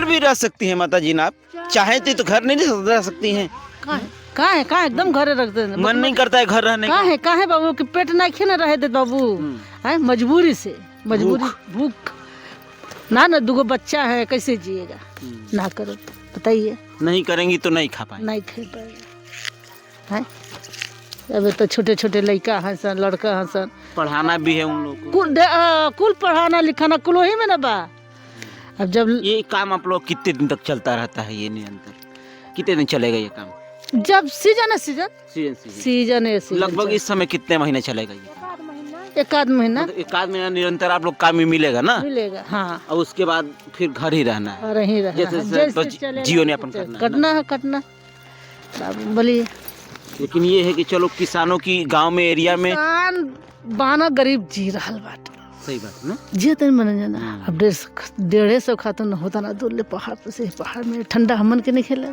भी रह सकती हैं माता जी ना, आप चाहे तो घर नहीं रह सकती हैं। कहाँ एकदम घरे रख दे, मन नहीं करता है घर रहने का। कहाँ है बाबू कि पेट ना खे ना रहे दे बाबू, है मजबूरी से, मजबूरी भूख ना दुगो बच्चा है, कैसे जिएगा। ना करो बताइए, नहीं करेंगी तो नहीं खा पाए, नहीं खा पाएगा। है अब तो छोटे छोटे लड़का हैं सन, लड़का हैं सन, पढ़ाना भी है उन लोगों को, कुल पढ़ाना लिखाना कुल वही में ना बा। अब जब ये काम आप लोग कितने दिन तक चलता रहता है, ये निरंतर कितने दिन चलेगा ये काम? जब सीजन है, सीजन है, लगभग इस समय कितने महीने चलेगा ये? एक आध महीना, मतलब एक आध महीना निरंतर आप लोग काम में मिलेगा ना? मिलेगा हाँ। और उसके बाद फिर घर ही रहना है, और ही रहना है, जैसे जीवन यापन कटना बोलिए। लेकिन ये है कि चलो किसानों की गांव में एरिया में बाना गरीब जी रहा बात, सही बात ना, जी तन मन जाना। अब 150 खातो न होता ना दूर ले पहाड़ पे से, पहाड़ में ठंडा हमन के नहीं खेला,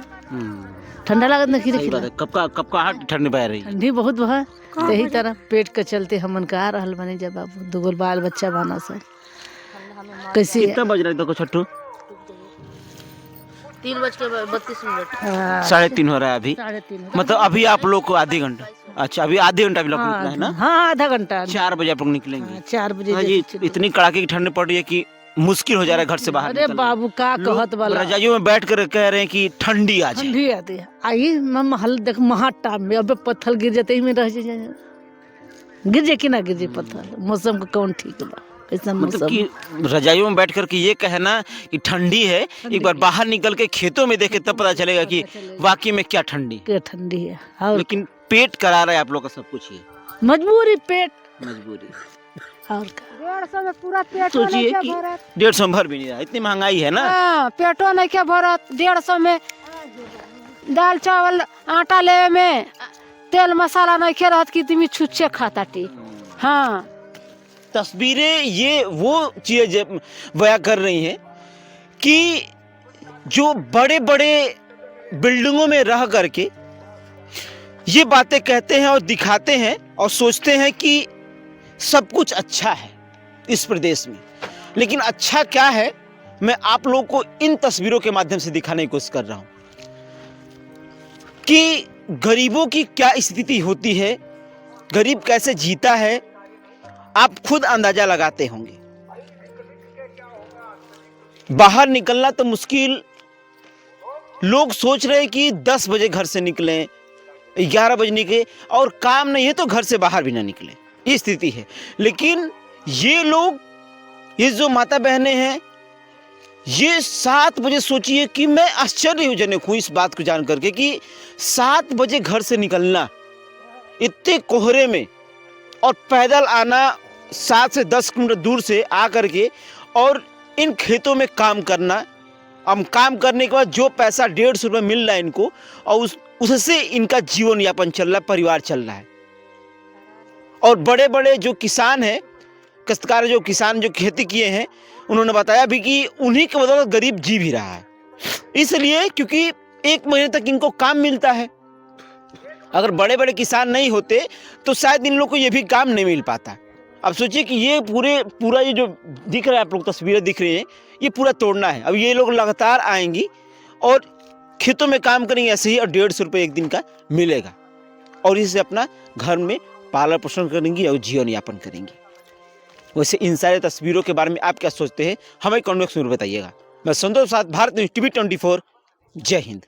ठंडा लागत नहीं खेला। कब का हाथ ठंडी पड़ रही है, ठंडी बहुत बहा, यही तरह पेट के चलते हमन का आ रहल बने। जब बाबू दुगो बाल बच्चा बना सा कैसे। कितना बज रहा है देखो छट्टू? 3:32। 3:30 हो रहा है अभी, 3:30 मतलब अभी आप लोग को आधे घंटा, अच्छा अभी आधे घंटा भी लगना है ना? हाँ आधा घंटा। 4 बजे आप लोग निकलेंगे? 4 बजे जी। इतनी कड़ाके की ठंड पड़ रही है कि मुश्किल हो जा रहा है घर से बाहर। अरे बाबू का कहत वाला, रजाइयों में बैठ कर कह रहे हैं कि ठंडी आ जाए, ठंडी आती है। आई महल देख महाटा में अब पत्थर गिर जाते ही में रह जाए, गिर जाए कि ना गिर जाए पत्थर। मौसम का कौन ठीक बा, कैसा मतलब कि रजाइयों में बैठ कर के ये कहना कि ठंडी है, एक बार बाहर निकल के खेतों में देखे तब पता चलेगा कि वाकई में क्या ठंडी है। और लेकिन पेट करा रहा है आप लोग का सब कुछ, ये मजबूरी, पेट मजबूरी। और 150 में पूरा पेट सोचिए कि 150 भर भी नहीं रहा, इतनी महंगाई है ना। पेटो नहीं के भरत। 150 में दाल चावल आटा ले में तेल मसाला नहीं के रहत कि तुम छुच्छे खाता टी। हाँ तस्वीरें ये वो चीजें बयां कर रही हैं कि जो बड़े बड़े बिल्डिंगों में रह करके ये बातें कहते हैं और दिखाते हैं और सोचते हैं कि सब कुछ अच्छा है इस प्रदेश में, लेकिन अच्छा क्या है मैं आप लोगों को इन तस्वीरों के माध्यम से दिखाने की कोशिश कर रहा हूं कि गरीबों की क्या स्थिति होती है, गरीब कैसे जीता है, आप खुद अंदाजा लगाते होंगे। बाहर निकलना तो मुश्किल, लोग सोच रहे हैं कि 10 बजे घर से निकलें, 11 बजे निकले, और काम नहीं है तो घर से बाहर भी ना निकले, ये स्थिति है। लेकिन ये लोग, ये जो माता बहनें हैं, ये 7 बजे, सोचिए कि मैं आश्चर्यजनक हूँ इस बात को जान करके कि 7 बजे घर से निकलना इतने कोहरे में और पैदल आना 7 से 10 किलोमीटर दूर से आ करके और इन खेतों में काम करना। अब काम करने के बाद जो पैसा 150 रुपये मिल रहा है इनको, और उससे इनका जीवन यापन चल रहा है, परिवार चल रहा है। और बड़े बड़े जो किसान हैं, काश्तकार जो किसान जो खेती किए हैं, उन्होंने बताया भी कि उन्हीं के बदौलत गरीब जी भी रहा है, इसलिए क्योंकि 1 महीने तक इनको काम मिलता है। अगर बड़े बड़े किसान नहीं होते तो शायद इन लोग को ये भी काम नहीं मिल पाता। अब सोचिए कि ये पूरा ये जो दिख रहा है, आप लोग तस्वीरें दिख रही हैं, ये पूरा तोड़ना है। अब ये लोग लगातार आएंगी और खेतों में काम करेंगे ऐसे ही, और 150 रुपये एक दिन का मिलेगा, और इससे अपना घर में पालन पोषण करेंगी और जीवन यापन करेंगी। वैसे इन सारे तस्वीरों के बारे में आप क्या सोचते हैं, हमें कमेंट बॉक्स में बताइएगा। मैं संतोष प्रसाद, भारत न्यूज़ TV 24, जय हिंद।